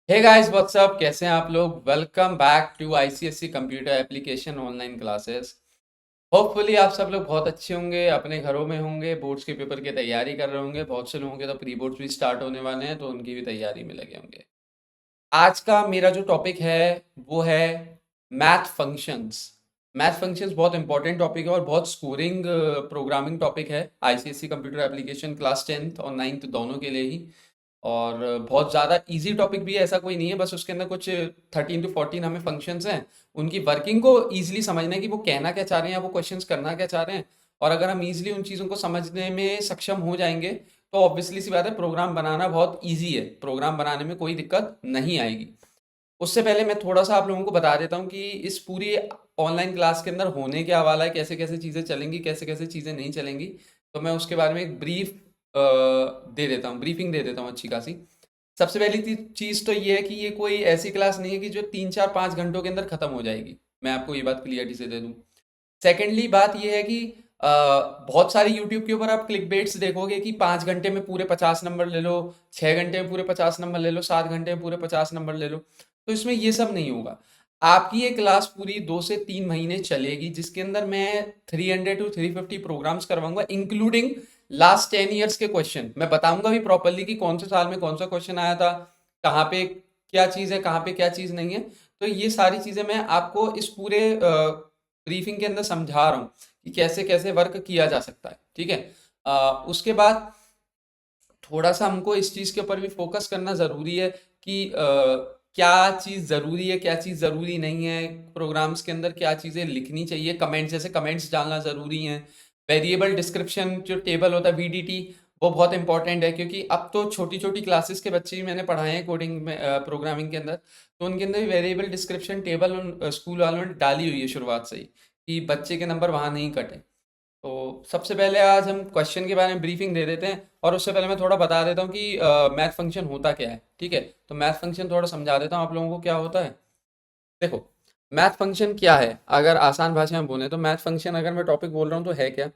Hey guys what's up, कैसे हैं आप लोग। Welcome back to ICSE computer application online classes. Hopefully आप सब लोग बहुत अच्छे होंगे, अपने घरों में होंगे, बोर्ड्स के पेपर की तैयारी कर रहे होंगे। बहुत से लोगों के तो प्री बोर्ड्स भी स्टार्ट होने वाले हैं, तो उनकी भी तैयारी में लगे होंगे। आज का मेरा जो टॉपिक है वो है मैथ फंक्शंस। मैथ फंक्शंस बहुत इंपॉर्टेंट टॉपिक है और बहुत स्कोरिंग प्रोग्रामिंग टॉपिक है ICSC computer application class 10th और 9th दोनों के लिए ही। और बहुत ज़्यादा इजी टॉपिक भी है, ऐसा कोई नहीं है। बस उसके अंदर कुछ 13 to 14 हमें फंक्शंस हैं, उनकी वर्किंग को ईजिली समझना है कि वो कहना क्या चाह रहे हैं या वो क्वेश्चंस करना क्या चाह रहे हैं। और अगर हम ईजिली उन चीज़ों को समझने में सक्षम हो जाएंगे तो ऑब्वियसली सी बात है, प्रोग्राम बनाना बहुत ईजी है। प्रोग्राम बनाने में कोई दिक्कत नहीं आएगी। उससे पहले मैं थोड़ा सा आप लोगों को बता देता हूँ कि इस पूरी ऑनलाइन क्लास के अंदर होने क्या वाला है, कैसे कैसे चीज़ें चलेंगी, कैसे कैसे चीज़ें नहीं चलेंगी। तो मैं उसके बारे में एक ब्रीफ दे देता हूँ, ब्रीफिंग दे देता हूँ अच्छी खासी। सबसे पहली चीज़ तो ये है कि ये कोई ऐसी क्लास नहीं है कि जो 3 4 5 घंटों के अंदर ख़त्म हो जाएगी। मैं आपको ये बात क्लियरिटी से दे दूँ। सेकेंडली बात ये है कि बहुत सारी यूट्यूब के ऊपर आप क्लिक बेट्स देखोगे कि 5 घंटे में पूरे 50 नंबर ले लो, 6 घंटे में पूरे 50 नंबर ले लो, 7 घंटे में पूरे 50 नंबर ले लो। तो इसमें ये सब नहीं होगा। आपकी ये क्लास पूरी 2 से 3 महीने चलेगी, जिसके अंदर मैं 300 to 350 प्रोग्राम्स करवाऊंगा, इंक्लूडिंग लास्ट 10 ईयर्स के क्वेश्चन। मैं बताऊंगा भी प्रॉपरली कि कौन से साल में कौन सा क्वेश्चन आया था, कहाँ पे क्या चीज़ है, कहाँ पे क्या चीज़ नहीं है। तो ये सारी चीज़ें मैं आपको इस पूरे ब्रीफिंग के अंदर समझा रहा हूँ कि कैसे कैसे वर्क किया जा सकता है। ठीक है। उसके बाद थोड़ा सा हमको इस चीज़ के ऊपर भी फोकस करना ज़रूरी है कि क्या चीज़ ज़रूरी है, क्या चीज़ ज़रूरी नहीं है। प्रोग्राम्स के अंदर क्या चीज़ें लिखनी चाहिए, कमेंट्स, जैसे कमेंट्स डालना ज़रूरी हैं। वेरिएबल डिस्क्रिप्शन जो टेबल होता है, वीडीटी, वो बहुत इंपॉर्टेंट है, क्योंकि अब तो छोटी छोटी क्लासेस के बच्चे भी मैंने पढ़ाए हैं कोडिंग में, प्रोग्रामिंग के अंदर। तो उनके अंदर भी वेरिएबल डिस्क्रिप्शन टेबल उन स्कूल वालों ने डाली हुई है शुरुआत से ही, कि बच्चे के नंबर वहाँ नहीं कटे। तो सबसे पहले आज हम क्वेश्चन के बारे में ब्रीफिंग दे देते हैं, और उससे पहले मैं थोड़ा बता देता हूँ कि मैथ फंक्शन होता क्या है। ठीक है। तो मैथ फंक्शन थोड़ा समझा देता हूँ आप लोगों को क्या होता है। देखो, मैथ फंक्शन क्या है, अगर आसान भाषा में बोले तो मैथ फंक्शन, अगर मैं टॉपिक बोल रहा हूँ तो है क्या,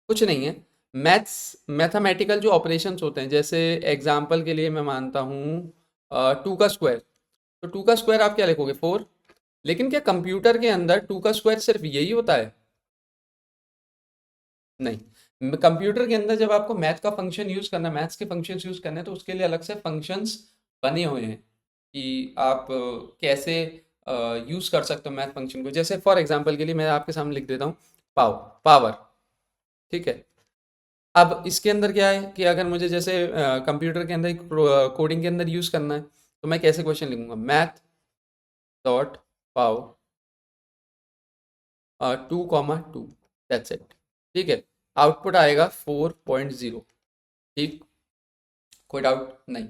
कुछ नहीं है। मैथ्स मैथमेटिकल जो ऑपरेशंस होते हैं, जैसे एग्जाम्पल के लिए मैं मानता हूँ 2 का स्क्वायर। तो 2 का स्क्वायर आप क्या लिखोगे, 4। लेकिन क्या कंप्यूटर के अंदर 2 का स्क्वायर सिर्फ यही होता है? नहीं। कंप्यूटर के अंदर जब आपको मैथ का फंक्शन यूज करना है, मैथ्स के फंक्शंस यूज करने हैं, तो उसके लिए अलग से फंक्शंस बने हुए हैं कि आप कैसे यूज कर सकते हो मैथ फंक्शन को। जैसे फॉर एग्जांपल के लिए मैं आपके सामने लिख देता हूँ पावर। ठीक है। अब इसके अंदर क्या है कि अगर मुझे जैसे कंप्यूटर के अंदर कोडिंग के अंदर यूज करना है, तो मैं कैसे क्वेश्चन लिखूंगा, math dot pav 2,2, that's it. ठीक है। आउटपुट आएगा 4.0। ठीक। कोई डाउट नहीं।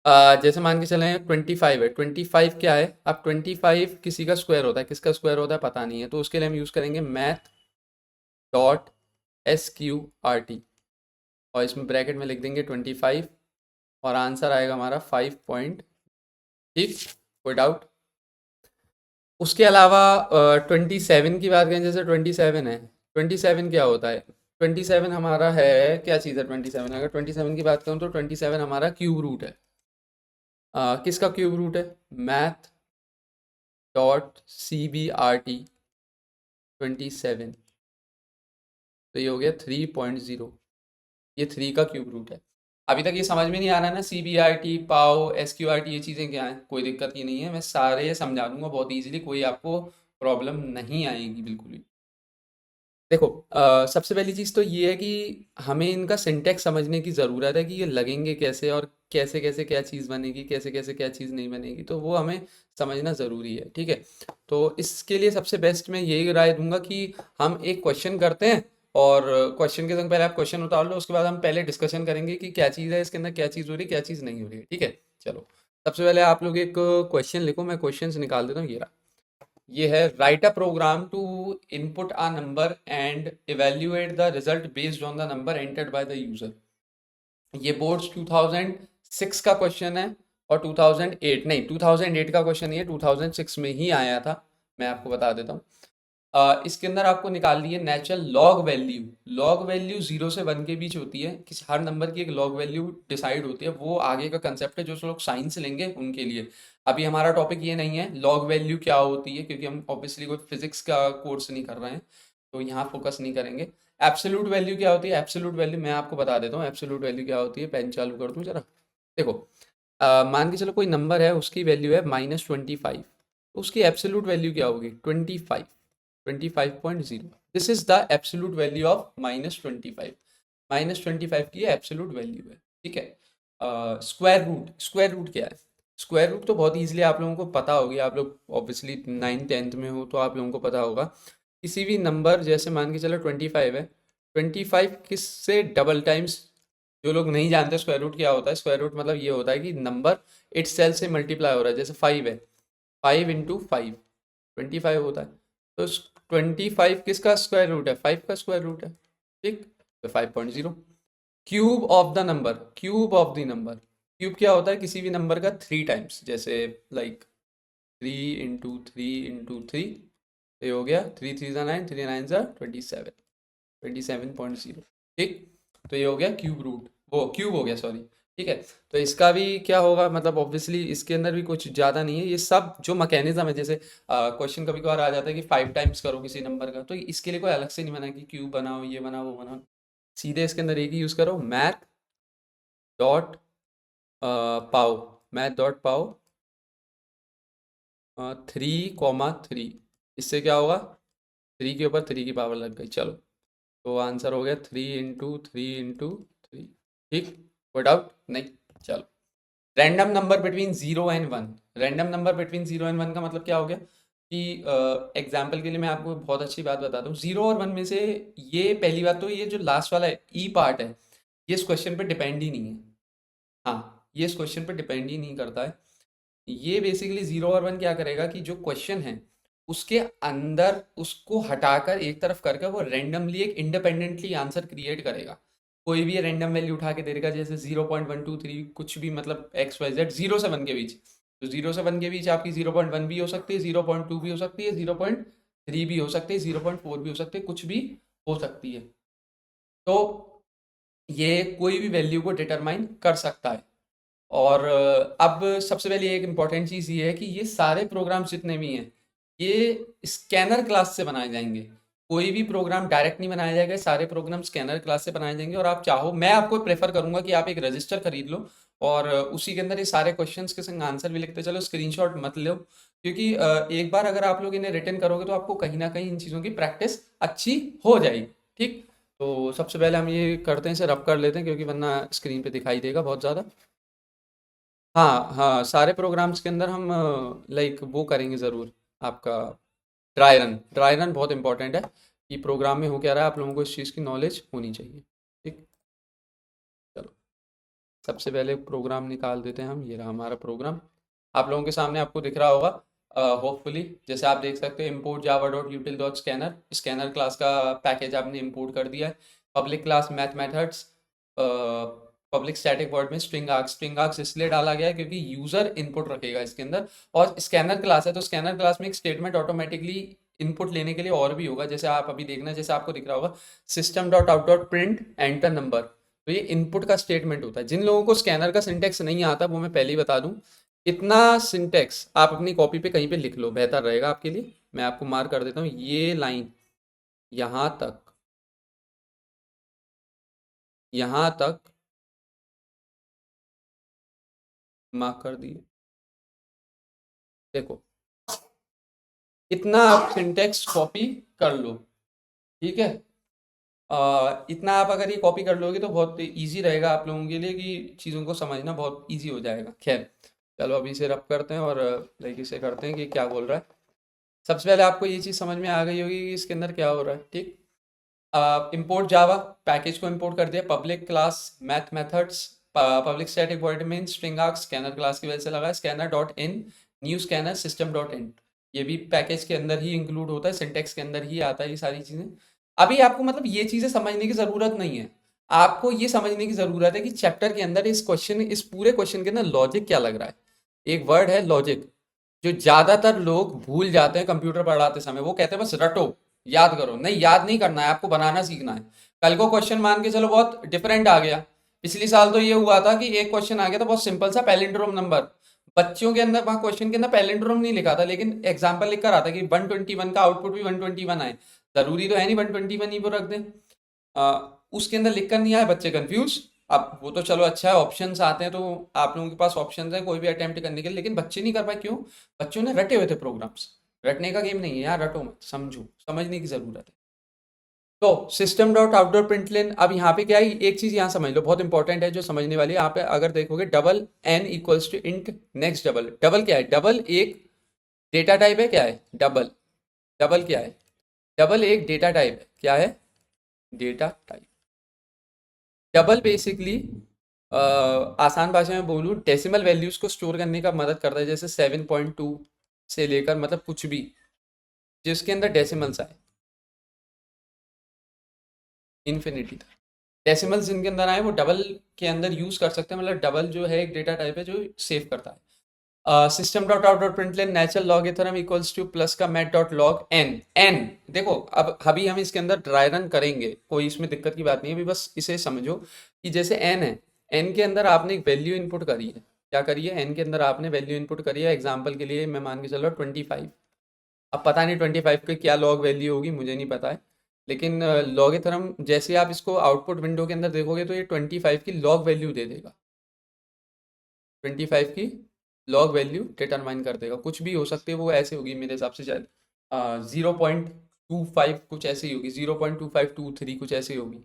जैसे मान के चलें 25 है, 25 क्या है, अब 25 किसी का स्क्वायर होता है, किसका स्क्वायर होता है पता नहीं है, तो उसके लिए हम यूज़ करेंगे मैथ डॉट SQRT, और इसमें ब्रैकेट में लिख देंगे 25, और आंसर आएगा हमारा 5 पॉइंट। ठीक। कोई डाउट। उसके अलावा 27 की बात करें, जैसे 27 है, 27 क्या होता है, 27 हमारा है, क्या चीज़ है 27, अगर 27 की बात करूँ तो 27 हमारा क्यूब रूट है। किसका क्यूब रूट है, मैथ डॉट CBRT 27। तो ये हो गया 3.0। ये 3 का क्यूब रूट है। अभी तक ये समझ में नहीं आ रहा है ना, CBRT, पाओ, SQRT, ये चीज़ें क्या हैं, कोई दिक्कत ये नहीं है, मैं सारे समझा दूंगा बहुत इजीली, कोई आपको प्रॉब्लम नहीं आएगी बिल्कुल भी। देखो, सबसे पहली चीज़ तो ये है कि हमें इनका सिंटैक्स समझने की ज़रूरत है कि ये लगेंगे कैसे, और कैसे कैसे क्या चीज़ बनेगी, कैसे कैसे क्या चीज़ नहीं बनेगी, तो वो हमें समझना ज़रूरी है। ठीक है। तो इसके लिए सबसे बेस्ट मैं यही राय दूंगा कि हम एक क्वेश्चन करते हैं, और क्वेश्चन के संग पहले आप क्वेश्चन उतार लो, उसके बाद हम पहले डिस्कशन करेंगे कि क्या चीज़ है इसके अंदर, क्या चीज़ हो रही है, क्या चीज़ नहीं हो रही है। ठीक है। चलो, सबसे पहले आप लोग एक क्वेश्चन लिखो, मैं क्वेश्चन निकाल देता हूँ। ये है, write a program to input a number and evaluate the result based on the number entered by the user. ये बोर्ड्स 2006 का क्वेश्चन है, और 2008 नहीं, 2008 का क्वेश्चन, ये 2006 में ही आया था। मैं आपको बता देता हूँ। इसके अंदर आपको निकालनी है natural log value. Log value 0 से 1 के बीच होती है, किसी हर नंबर की एक लॉग वैल्यू डिसाइड होती है। वो आगे का कंसेप्ट है, जो लोग साइंस लेंगे उनके लिए। अभी हमारा टॉपिक ये नहीं है लॉग वैल्यू क्या होती है, क्योंकि हम ऑब्वियसली कोई फिजिक्स का कोर्स नहीं कर रहे हैं, तो यहाँ फोकस नहीं करेंगे। एब्सोल्यूट वैल्यू क्या होती है? एब्सोल्यूट वैल्यू मैं आपको बता देता हूँ। एब्सोल्यूट वैल्यू क्या होती है, पेन चालू कर दूँ जरा। देखो, मान के चलो कोई नंबर है, उसकी वैल्यू है -25, तो उसकी एब्सोल्यूट वैल्यू क्या होगी? 25, 25.0। This is the absolute value of -25। -25 की एब्सोल्यूट वैल्यू है, ठीक है। स्क्वायर रूट, स्क्वायर रूट क्या है? स्क्वायर रूट तो बहुत ईजिली आप लोगों को पता होगी, आप लोग ऑब्वियसली 9th 10th में हो तो आप लोगों को पता होगा। किसी भी नंबर, जैसे मान के चलो 25 है, 25 किस से डबल टाइम्स। जो लोग नहीं जानते स्क्वायर रूट क्या होता है, स्क्वायर रूट मतलब ये होता है कि नंबर इट सेल्फ से मल्टीप्लाई हो रहा है। जैसे 5 है, 5 × 5 25 होता है। तो 25 किसका स्क्वायर रूट है? 5 का स्क्वायर रूट है, ठीक। तो 5.0। Cube of the number, cube of the number, cube क्या होता है? किसी भी नंबर का 3 टाइम्स। जैसे लाइक 3 × 3 × 3, ये हो गया 3 3 9, 3 9 27, 27.0, ठीक। तो ये हो गया क्यूब रूट, वो क्यूब हो गया, सॉरी, ठीक है। तो इसका भी क्या होगा, मतलब ऑब्वियसली इसके अंदर भी कुछ ज़्यादा नहीं है, ये सब जो मैकेनिज्म है। जैसे क्वेश्चन कभी कभार आ जाता है कि 5 टाइम्स करो किसी नंबर का, तो इसके लिए कोई अलग से नहीं बना कि क्यूब बनाओ, ये बनाओ, वो बनाओ। सीधे इसके अंदर एक ही यूज़ करो, मैथ डॉट पाओ, मैथ डॉट पाओ 3, 3। इससे क्या होगा? 3 के ऊपर 3 की पावर लग गई, चलो। तो आंसर हो गया 3 × 3 × 3, ठीक। कोई डाउट नहीं? चलो। रैंडम नंबर बिटवीन 0 और 1। रैंडम नंबर बिटवीन 0 और 1 का मतलब क्या हो गया कि एग्जाम्पल के लिए मैं आपको बहुत अच्छी बात बताता हूँ। 0 और 1 में से, ये पहली बात तो ये जो लास्ट वाला ई पार्ट है, ये इस क्वेश्चन पे डिपेंड ही नहीं है। हाँ, ये इस क्वेश्चन पे डिपेंड ही नहीं करता है। ये बेसिकली 0 और 1 क्या करेगा कि जो क्वेश्चन है उसके अंदर उसको हटाकर एक तरफ करके वो रेंडमली एक इंडिपेंडेंटली आंसर क्रिएट करेगा। कोई भी रैंडम वैल्यू उठा के दे देगा, जैसे 0.123 कुछ भी, मतलब XYZ 0 से 1 के बीच। तो 0 से 1 के बीच आपकी 0.1 भी हो सकती है, 0.2 भी हो सकती है, 0.3 भी हो सकती है, 0.4 भी हो सकती है, कुछ भी हो सकती है। तो ये कोई भी वैल्यू को डिटरमाइन कर सकता है। और अब सबसे पहले एक इम्पॉर्टेंट चीज़ ये है कि ये सारे प्रोग्राम्स जितने भी हैं, ये स्कैनर क्लास से बनाए जाएंगे। कोई भी प्रोग्राम डायरेक्ट नहीं बनाया जाएगा, सारे प्रोग्राम स्कैनर क्लास से बनाए जाएंगे। और आप चाहो, मैं आपको प्रेफर करूंगा कि आप एक रजिस्टर खरीद लो और उसी के अंदर ये सारे क्वेश्चंस के संग आंसर भी लिखते चलो। स्क्रीनशॉट मत लो, क्योंकि एक बार अगर आप लोग इन्हें रिटर्न करोगे तो आपको कहीं ना कहीं इन चीज़ों की प्रैक्टिस अच्छी हो जाएगी, ठीक। तो सबसे पहले हम ये करते हैं, इसे रब कर लेते हैं, क्योंकि वरना स्क्रीन पे दिखाई देगा बहुत ज़्यादा। हाँ हाँ, सारे प्रोग्राम्स के अंदर हम लाइक वो करेंगे ज़रूर आपका ड्राई रन। ड्राई रन बहुत इंपॉर्टेंट है कि प्रोग्राम में हो क्या रहा है, आप लोगों को इस चीज़ की नॉलेज होनी चाहिए, ठीक। चलो, सबसे पहले प्रोग्राम निकाल देते हैं हम। ये रहा हमारा प्रोग्राम, आप लोगों के सामने आपको दिख रहा होगा होपफुली। जैसे आप देख सकते हो, import Java dot यूटिल dot scanner, scanner class का पैकेज आपने इम्पोर्ट कर दिया है। Public class math methods, public static word में स्ट्रिंग आर्क्स। स्ट्रिंग आर्क्स इसलिए डाला गया है क्योंकि यूजर इनपुट रखेगा इसके अंदर, और स्कैनर क्लास है तो स्कैनर क्लास में एक स्टेटमेंट ऑटोमेटिकली इनपुट लेने के लिए और भी होगा। जैसे आप अभी देखना, जैसे आपको दिख रहा होगा system dot out dot print enter number, तो ये इनपुट का स्टेटमेंट होता है। जिन लोगों को स्कैनर का सिंटेक्स नहीं आता, वो मैं पहले ही बता दूं, इतना सिंटेक्स आप अपनी कॉपी पे कहीं पे लिख लो, बेहतर रहेगा आपके लिए। मैं आपको मार्क कर देता हूँ, ये लाइन यहाँ तक, यहाँ तक मार्क कर दिए। देखो, इतना आप सिंटेक्स कॉपी कर लो, ठीक है। इतना आप अगर ये कॉपी कर लोगे तो बहुत इजी रहेगा आप लोगों के लिए, कि चीज़ों को समझना बहुत इजी हो जाएगा। खैर, चलो अभी इसे रब करते हैं और लाइक इसे करते हैं कि क्या बोल रहा है। सबसे पहले आपको ये चीज़ समझ में आ गई होगी कि इसके अंदर क्या हो रहा है, ठीक। इंपोर्ट जावा पैकेज को इंपोर्ट कर दिया। Public class math methods, public static void main string arcs, scanner class की वजह से लगा। Scanner dot in, new scanner system dot in, ये भी पैकेज के अंदर ही इंक्लूड होता है, सिंटेक्स के अंदर ही आता है ये सारी चीज़ें। अभी आपको मतलब ये चीज़ें समझने की ज़रूरत नहीं है, आपको ये समझने की ज़रूरत है कि चैप्टर के अंदर इस पूरे क्वेश्चन के अंदर लॉजिक क्या लग रहा है। एक वर्ड है लॉजिक, जो ज्यादातर लोग भूल जाते हैं कंप्यूटर पढ़ाते समय, वो कहते हैं बस रटो, याद करो। नहीं, याद नहीं करना है, आपको बनाना सीखना है। कल को क्वेश्चन मान के चलो बहुत डिफरेंट आ गया। पिछली साल तो ये हुआ था कि एक क्वेश्चन आ गया था बहुत सिंपल सा, पैलिंड्रोम नंबर। बच्चों के अंदर वहां क्वेश्चन के अंदर पैलिंड्रोम नहीं लिखा था, लेकिन एग्जाम्पल लिख कर आता कि 121 का आउटपुट भी 121 आए। जरूरी तो है नहीं 121 ही वो रख दें। उसके अंदर लिखकर नहीं आए, बच्चे कंफ्यूज। अब वो तो चलो अच्छा है, ऑप्शंस आते हैं तो आप लोगों के पास ऑप्शंस हैं कोई भी अटेम्प्ट करने के लिए, लेकिन बच्चे नहीं कर पाए क्यों? बच्चों ने रटे हुए थे प्रोग्राम्स। रटने का गेम नहीं है यार, रटो मत, समझो, समझने की जरूरत है। तो सिस्टम डॉट आउटडोर प्रिंटलेन, अब यहाँ पे क्या है, एक चीज यहाँ समझ लो, बहुत इंपॉर्टेंट है जो समझने वाली है। यहाँ पे अगर देखोगे double n equals to int next double. Double क्या है? डबल एक डेटा टाइप है। क्या है डबल? डबल क्या है? डबल एक डेटा टाइप है। क्या है? Data type. डबल बेसिकली आसान भाषा में बोलूँ, डेसिमल वैल्यूज को स्टोर करने का मदद करता है, जैसे 7.2 से लेकर मतलब कुछ भी जिसके अंदर डेसिमल्स आए इन्फिनिटी तक। डेसिमल्स जिनके अंदर आए वो डबल के अंदर यूज कर सकते हैं, मतलब डबल जो है एक डेटा टाइप है जो सेव करता है। System dot out dot println natural log theorem equals to plus का math dot log n. N देखो, अब अभी हम इसके अंदर ड्राई रन करेंगे, कोई इसमें दिक्कत की बात नहीं है, अभी बस इसे समझो कि जैसे एन है, एन के अंदर आपने एक वैल्यू इनपुट करी है। क्या करी है? एन के अंदर आपने वैल्यू इनपुट करी है। एग्जाम्पल के लिए मैं मान के चल रहा हूँ 25। अब पता नहीं 25 की क्या लॉग वैल्यू होगी, मुझे नहीं पता है, लेकिन लॉग थ्योरम जैसे आप इसको आउटपुट विंडो के अंदर देखोगे तो ये 25 की लॉग वैल्यू दे देगा। 25 की लॉग वैल्यू डिटरमाइन कर देगा। कुछ भी हो सकती है, वो ऐसे होगी मेरे हिसाब से शायद 0.25 कुछ ऐसी होगी, 0.2523 कुछ ऐसी होगी।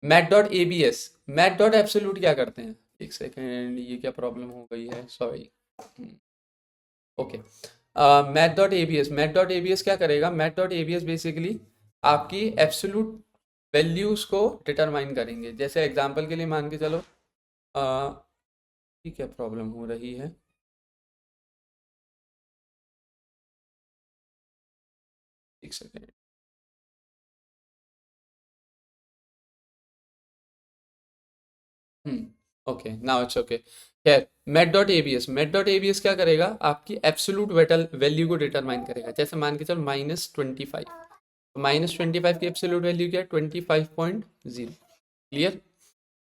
Math dot A B S, math dot absolute क्या करते हैं? एक सेकेंड, ये क्या प्रॉब्लम हो गई है, sorry. Okay, math dot A B S, math dot A B S क्या करेगा? Math dot A B S basically आपकी एब्सोल्यूट वैल्यूज को डिटरमाइन करेंगे। जैसे एग्जांपल के लिए मान के चलो, ये क्या प्रॉब्लम हो रही है, एक second. Okay, now it's okay. खैर, math dot ABS, math dot ABS क्या करेगा? आपकी एब्सोलूट वैल्यू को डिटरमाइन करेगा। जैसे मान के चलो -25, तो -25 की एब्सोलूट वैल्यू क्या है? 25.0। क्लियर?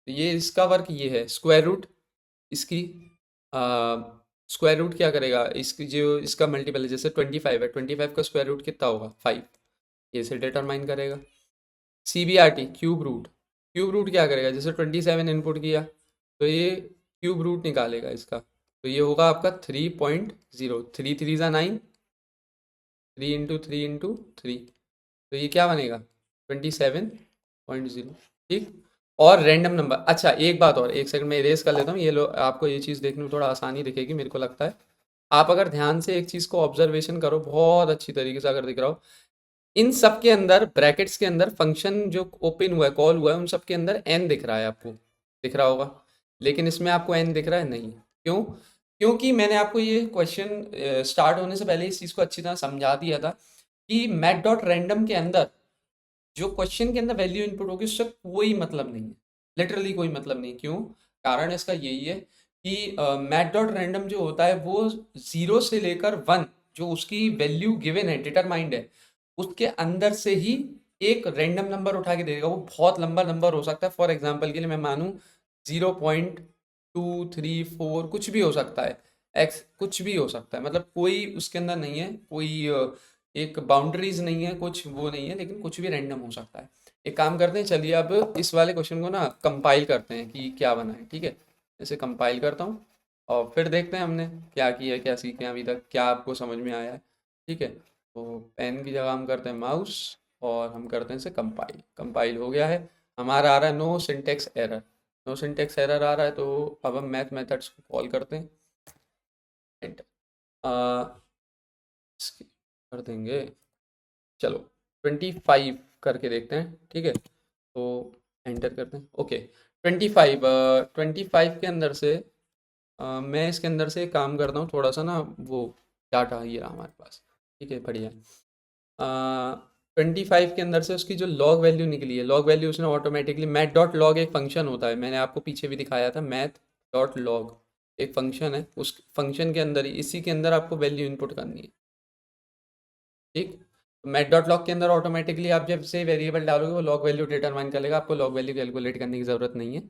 ये इसका वर्क ये है। स्क्वायर रूट इसकी, स्क्वायर रूट क्या करेगा? इसकी जो इसका मल्टीपल है, जैसे 25 है, 25 का स्क्वायर रूट कितना होगा? 5। ये से डिटरमाइन करेगा। CBRT cube root, cube root क्या करेगा? जैसे 27 इनपुट किया तो ये क्यूब रूट निकालेगा इसका, तो ये होगा आपका 3.0। 3 3 9, 3 × 3 × 3, तो ये क्या बनेगा? 27.0। ठीक। और रैंडम नंबर, अच्छा एक बात और, एक सेकंड में इरेज कर लेता हूँ, ये लो आपको ये चीज़ देखने में थोड़ा आसानी दिखेगी मेरे को लगता है। आप अगर ध्यान से एक चीज़ को ऑब्जर्वेशन करो बहुत अच्छी तरीके से, अगर दिख रहा हो, इन सब के अंदर ब्रैकेट्स के अंदर फंक्शन जो ओपन हुआ है, कॉल हुआ है, उन सब के अंदर एन दिख रहा है, आपको दिख रहा होगा। लेकिन इसमें आपको एन दिख रहा है नहीं। क्यों? क्योंकि मैंने आपको ये क्वेश्चन स्टार्ट होने से पहले इस चीज़ को अच्छी तरह समझा दिया था कि मैट डॉट रैंडम के अंदर जो क्वेश्चन के अंदर वैल्यू इनपुट होगी उससे कोई मतलब नहीं है, लिटरली कोई मतलब नहीं। क्यों? कारण इसका यही है कि मैट डॉट रैंडम जो होता है वो 0 से लेकर 1 जो उसकी वैल्यू गिवन है, डिटरमाइंड है, उसके अंदर से ही एक रैंडम नंबर उठा के देगा। वो बहुत लंबा नंबर हो सकता है, फॉर एग्जांपल के लिए मैं मानूं 0.234 कुछ भी हो सकता है, एक्स कुछ भी हो सकता है, मतलब कोई उसके अंदर नहीं है, कोई एक बाउंड्रीज नहीं है, कुछ वो नहीं है, लेकिन कुछ भी रैंडम हो सकता है। एक काम करते हैं, चलिए अब इस वाले क्वेश्चन को ना कंपाइल करते हैं कि क्या बना है। ठीक है, इसे कंपाइल करता हूँ और फिर देखते हैं हमने क्या किया, क्या सीखे अभी तक, क्या आपको समझ में आया है। ठीक है, तो पेन की जगह हम करते हैं माउस और हम करते हैं इसे कंपाइल। कंपाइल हो गया है, हमारा आ रहा है no syntax error. No syntax error आ रहा है, तो अब हम मैथ मेथड्स को कॉल करते हैं। एंटर कर देंगे। चलो 25 करके देखते हैं। ठीक है, तो एंटर करते हैं। ओके, 25, 25 के अंदर से मैं इसके अंदर से एक काम करता हूँ, थोड़ा सा ना वो डाटा ये रहा हमारे पास। ठीक है, बढ़िया। 25 के अंदर से उसकी जो लॉग वैल्यू निकली है, लॉग वैल्यू उसने ऑटोमेटिकली मैथ डॉट लॉग एक फंक्शन होता है, मैंने आपको पीछे भी दिखाया था, मैथ डॉट लॉग। एक फंक्शन है, उस फंक्शन के अंदर ही, इसी के अंदर आपको वैल्यू इनपुट करनी है। ठीक, मैट डॉट लॉग के अंदर ऑटोमेटिकली आप जब से वेरिएबल डालोगे वो लॉग वैल्यू डिटरमाइन कर लेगा, आपको लॉग वैल्यू कैलकुलेट करने की ज़रूरत नहीं है।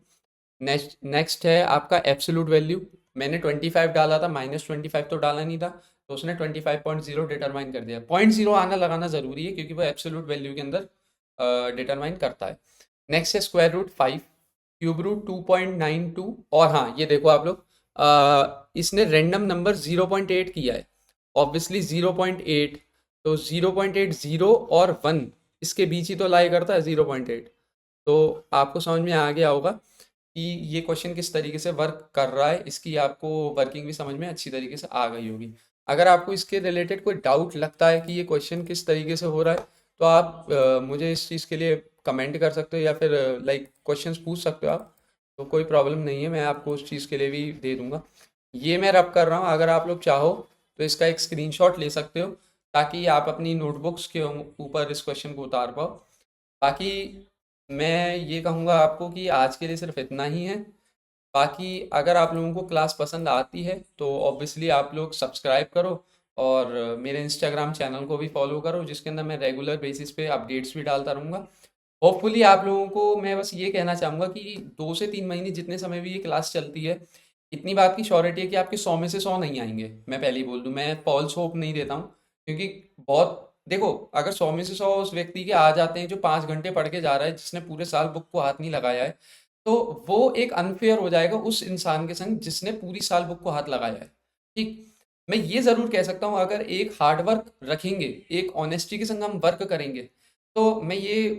नेक्स्ट नेक्स्ट है आपका एब्सोल्यूट वैल्यू। मैंने 25 डाला था, -25 तो डाला नहीं था, तो उसने 25.0 डिटरमाइन कर दिया। 0.0 आना लगाना ज़रूरी है क्योंकि वो एब्सोल्यूट वैल्यू के अंदर डिटरमाइन करता है। नेक्स्ट है स्क्वायर रूट 5, क्यूब रूट 2.92, और हाँ ये देखो आप लोग, इसने रैंडम नंबर 0.8 किया है, ऑब्वियसली 0.8, तो 0.80 और 1 इसके बीच ही तो लाई करता है 0.8। तो आपको समझ में आ गया होगा कि ये क्वेश्चन किस तरीके से वर्क कर रहा है, इसकी आपको वर्किंग भी समझ में अच्छी तरीके से आ गई होगी। अगर आपको इसके रिलेटेड कोई डाउट लगता है कि ये क्वेश्चन किस तरीके से हो रहा है, तो आप मुझे इस चीज़ के लिए कमेंट कर सकते हो या फिर लाइक क्वेश्चंस पूछ सकते हो आप, तो कोई प्रॉब्लम नहीं है, मैं आपको उस चीज़ के लिए भी दे दूंगा। ये मैं रब कर रहा हूँ, अगर आप लोग चाहो तो इसका एक स्क्रीनशॉट ले सकते हो ताकि आप अपनी नोटबुक्स के ऊपर इस क्वेश्चन को उतार पाओ। बाकी मैं ये कहूँगा आपको कि आज के लिए सिर्फ इतना ही है। बाकी अगर आप लोगों को क्लास पसंद आती है तो ऑब्वियसली आप लोग सब्सक्राइब करो, और मेरे इंस्टाग्राम चैनल को भी फॉलो करो जिसके अंदर मैं रेगुलर बेसिस पे अपडेट्स भी डालता रहूँगा। होपफुली आप लोगों को मैं बस ये कहना चाहूँगा कि 2 से 3 महीने जितने समय भी ये क्लास चलती है, इतनी बात की श्योरिटी है कि आपके 100 में से 100 नहीं आएंगे। मैं पहले ही बोल दूँ, मैं फॉल्स होप नहीं देता हूँ, क्योंकि बहुत देखो, अगर 100 में से 100 उस व्यक्ति के आ जाते हैं जो 5 घंटे पढ़ के जा रहा है, जिसने पूरे साल बुक को हाथ नहीं लगाया है, तो वो एक अनफेयर हो जाएगा उस इंसान के संग जिसने पूरी साल बुक को हाथ लगाया है। ठीक, मैं ये ज़रूर कह सकता हूँ, अगर एक हार्ड वर्क रखेंगे, एक ऑनेस्टी के संग हम वर्क करेंगे, तो मैं ये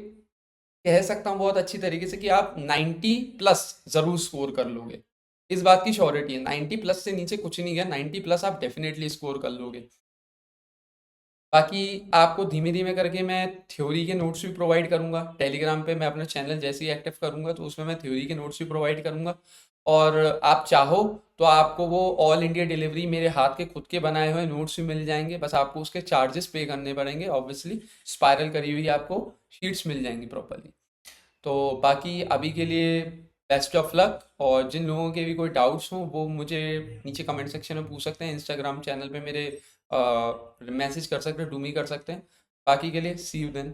कह सकता हूँ बहुत अच्छी तरीके से कि आप 90 प्लस ज़रूर स्कोर कर लोगे। इस बात की श्योरिटी है, 90 प्लस से नीचे कुछ नहीं गया, 90 प्लस आप डेफिनेटली स्कोर कर लोगे। बाकी आपको धीमे धीमे करके मैं थ्योरी के नोट्स भी प्रोवाइड करूंगा टेलीग्राम पे। मैं अपना चैनल जैसे ही एक्टिव करूंगा तो उसमें मैं थ्योरी के नोट्स भी प्रोवाइड करूंगा, और आप चाहो तो आपको वो ऑल इंडिया डिलीवरी मेरे हाथ के खुद के बनाए हुए नोट्स भी मिल जाएंगे, बस आपको उसके चार्जेस पे करने पड़ेंगे। ऑब्वियसली स्पाइरल करी हुई आपको शीट्स मिल जाएंगी प्रॉपरली। तो बाकी अभी के लिए बेस्ट ऑफ लक, और जिन लोगों के भी कोई डाउट्स हों वो मुझे नीचे कमेंट सेक्शन में पूछ सकते हैं, इंस्टाग्राम चैनल पे मेरे मैसेज कर सकते हैं, डूमी कर सकते हैं। बाकी के लिए सी यू देन।